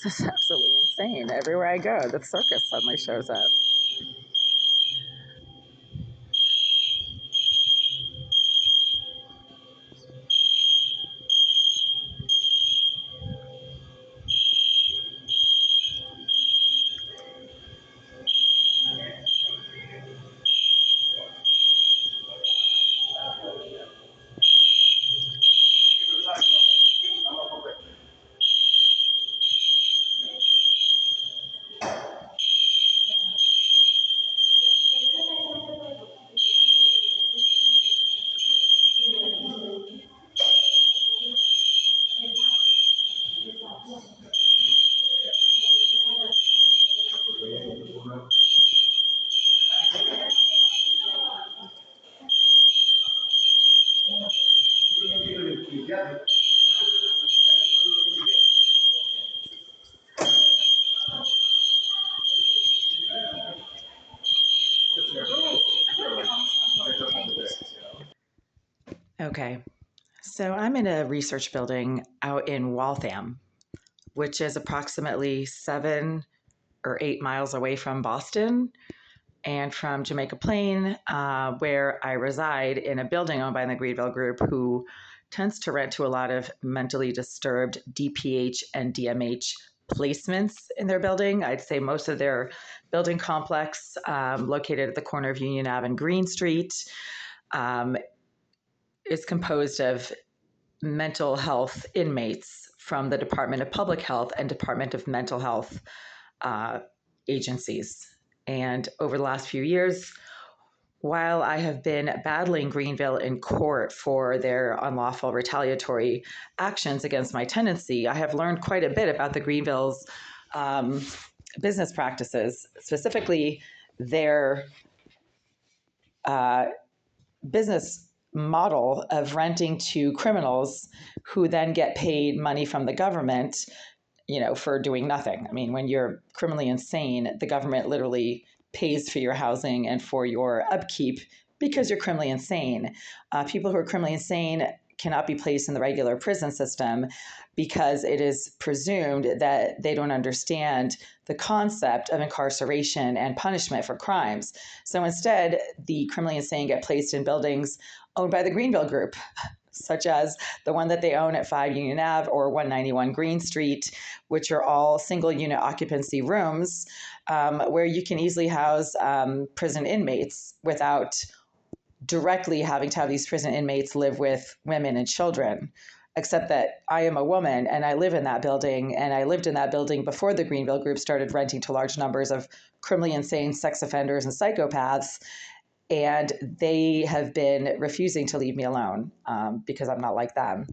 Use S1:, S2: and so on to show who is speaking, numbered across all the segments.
S1: This is absolutely insane. Everywhere I go, the circus suddenly shows up. Okay, so I'm in a research building out in Waltham, which is approximately 7 or 8 miles away from Boston and from Jamaica Plain, where I reside in a building owned by the Greenville Group, who tends to rent to a lot of mentally disturbed DPH and DMH placements in their building. I'd say most of their building complex, located at the corner of Union Ave and Green Street, um, is composed of mental health inmates from the Department of Public Health and Department of Mental Health uh, agencies. And over the last few years, while I have been battling Greenville in court for their unlawful retaliatory actions against my tenancy, I have learned quite a bit about the Greenville's um, business practices, specifically their uh, business model of renting to criminals who then get paid money from the government, for doing nothing. I mean, when you're criminally insane, the government literally pays for your housing and for your upkeep because you're criminally insane. People who are criminally insane cannot be placed in the regular prison system because it is presumed that they don't understand the concept of incarceration and punishment for crimes. So instead, the criminally insane get placed in buildings owned by the Greenville Group, such as the one that they own at 5 Union Ave or 191 Green Street, which are all single unit occupancy rooms, where you can easily house prison inmates without directly having to have these prison inmates live with women and children. Except that I am a woman and I live in that building, and I lived in that building before the Greenville Group started renting to large numbers of criminally insane sex offenders and psychopaths. And they have been refusing to leave me alone because I'm not like them.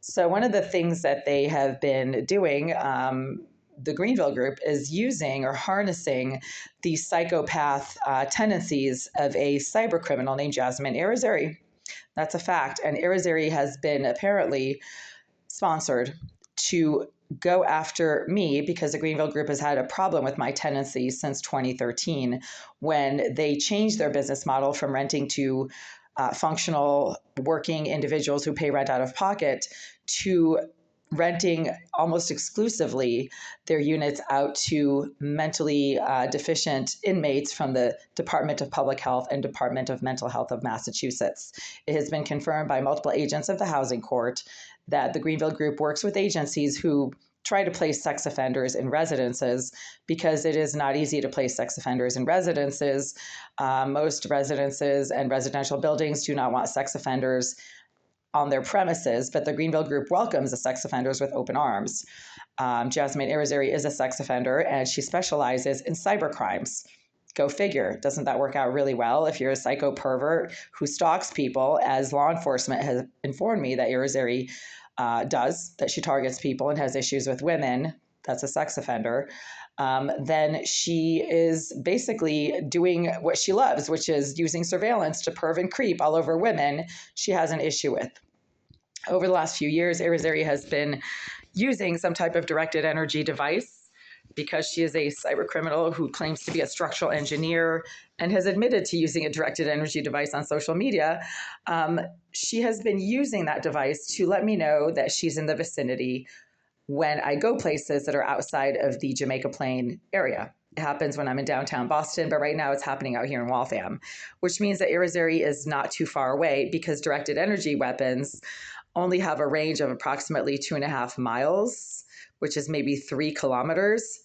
S1: So one of the things that they have been doing, the Greenville Group, is using or harnessing the psychopath tendencies of a cyber criminal named Jasmine Irizarry. That's a fact. And Irizarry has been apparently sponsored to go after me because the Greenville Group has had a problem with my tenancy since 2013, when they changed their business model from renting to functional working individuals who pay rent out of pocket to renting almost exclusively their units out to mentally deficient inmates from the Department of Public Health and Department of Mental Health of Massachusetts. It has been confirmed by multiple agents of the Housing Court that the Greenville Group works with agencies who try to place sex offenders in residences because it is not easy to place sex offenders in residences. Most residences and residential buildings do not want sex offenders on their premises, but the Greenville Group welcomes the sex offenders with open arms. Jasmine Irizarry is a sex offender, and she specializes in cyber crimes. Go figure. Doesn't that work out really well if you're a psycho pervert who stalks people, as law enforcement has informed me that Irizarry does, that she targets people and has issues with women? That's a sex offender. Then she is basically doing what she loves, which is using surveillance to perv and creep all over women she has an issue with. Over the last few years, Irizarry has been using some type of directed energy device because she is a cyber criminal who claims to be a structural engineer and has admitted to using a directed energy device on social media. She has been using that device to let me know that she's in the vicinity when I go places that are outside of the Jamaica Plain area. It happens when I'm in downtown Boston, but right now it's happening out here in Waltham, which means that Irizarry is not too far away because directed energy weapons only have a range of approximately 2.5 miles, which is maybe 3 kilometers.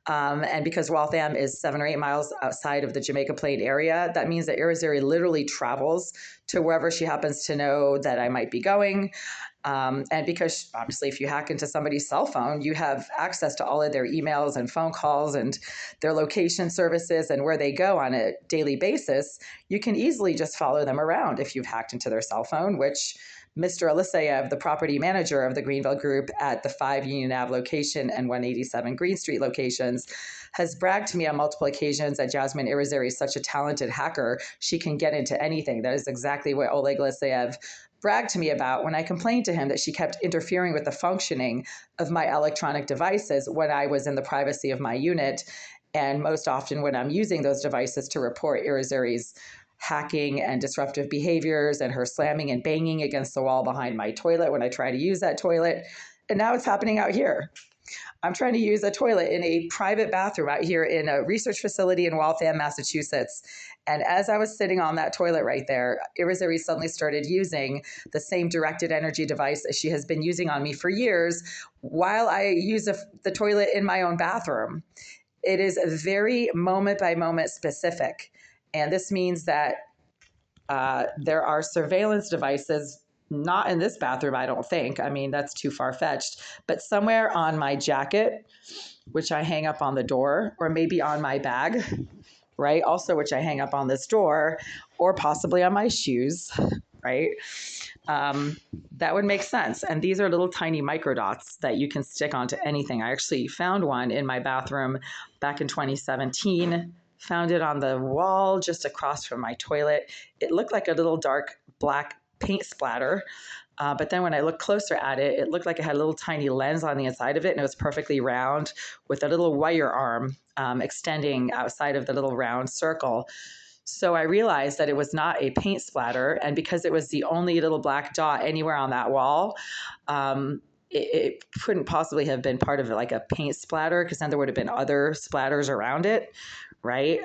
S1: And because Waltham is 7 or 8 miles outside of the Jamaica Plain area, that means that Irizarry literally travels to wherever she happens to know that I might be going. And because obviously, if you hack into somebody's cell phone, you have access to all of their emails and phone calls and their location services and where they go on a daily basis, you can easily just follow them around if you've hacked into their cell phone, which Mr. Eliseyev, the property manager of the Greenville Group at the 5 Union Ave location and 187 Green Street locations, has bragged to me on multiple occasions that Jasmine Irizarry is such a talented hacker, she can get into anything. That is exactly what Oleg Eliseyev bragged to me about when I complained to him that she kept interfering with the functioning of my electronic devices when I was in the privacy of my unit, and most often when I'm using those devices to report Irizarry's hacking and disruptive behaviors and her slamming and banging against the wall behind my toilet when I try to use that toilet. And now it's happening out here. I'm trying to use a toilet in a private bathroom out here in a research facility in Waltham, Massachusetts. And as I was sitting on that toilet right there, Irizarry suddenly started using the same directed energy device that she has been using on me for years while I use the toilet in my own bathroom. It is very moment by moment specific. And this means that there are surveillance devices, not in this bathroom, I don't think. I mean, that's too far fetched, but somewhere on my jacket, which I hang up on the door, or maybe on my bag, right? Also, which I hang up on this door, or possibly on my shoes, right? That would make sense. And these are little tiny microdots that you can stick onto anything. I actually found one in my bathroom back in 2017, found it on the wall just across from my toilet. It looked like a little dark black paint splatter. But then when I looked closer at it, it looked like it had a little tiny lens on the inside of it, and it was perfectly round with a little wire arm extending outside of the little round circle. So I realized that it was not a paint splatter. And because it was the only little black dot anywhere on that wall, it couldn't possibly have been part of like a paint splatter, because then there would have been other splatters around it, right?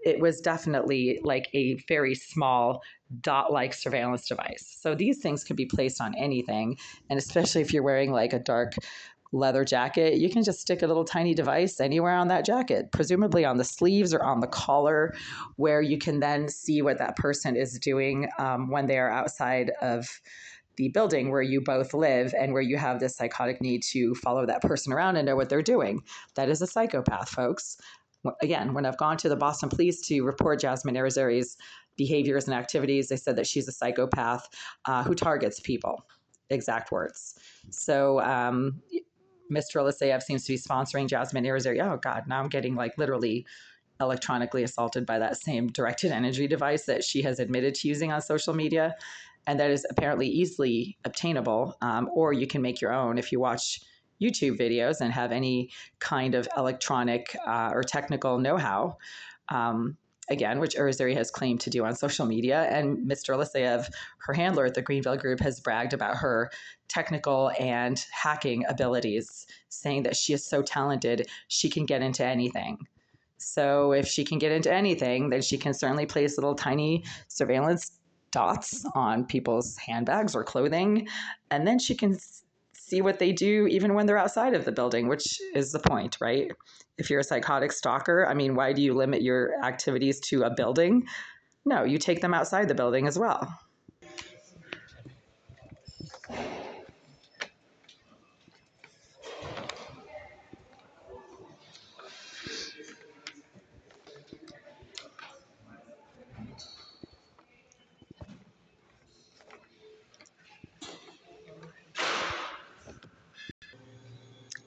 S1: It was definitely like a very small dot-like surveillance device. So these things could be placed on anything. And especially if you're wearing like a dark leather jacket, you can just stick a little tiny device anywhere on that jacket, presumably on the sleeves or on the collar, where you can then see what that person is doing when they are outside of the building where you both live and where you have this psychotic need to follow that person around and know what they're doing. That is a psychopath, folks. Again, when I've gone to the Boston Police to report Jasmine Irizarry's behaviors and activities, they said that she's a psychopath who targets people. Exact words. So Mr. Eliseyev seems to be sponsoring Jasmine Irizarry. Oh God, now I'm getting like literally electronically assaulted by that same directed energy device that she has admitted to using on social media. And that is apparently easily obtainable, or you can make your own if you watch YouTube videos and have any kind of electronic or technical know-how. Again, which Irizarry has claimed to do on social media. And Mr. Eliseyev, her handler at the Greenville Group, has bragged about her technical and hacking abilities, saying that she is so talented, she can get into anything. So if she can get into anything, then she can certainly place little tiny surveillance dots on people's handbags or clothing, and then she can see what they do even when they're outside of the building, which is the point, right? If you're a psychotic stalker, I mean, why do you limit your activities to a building? No, you take them outside the building as well.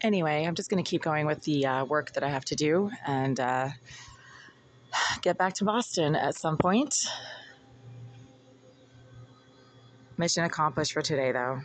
S1: Anyway, I'm just going to keep going with the work that I have to do and get back to Boston at some point. Mission accomplished for today, though.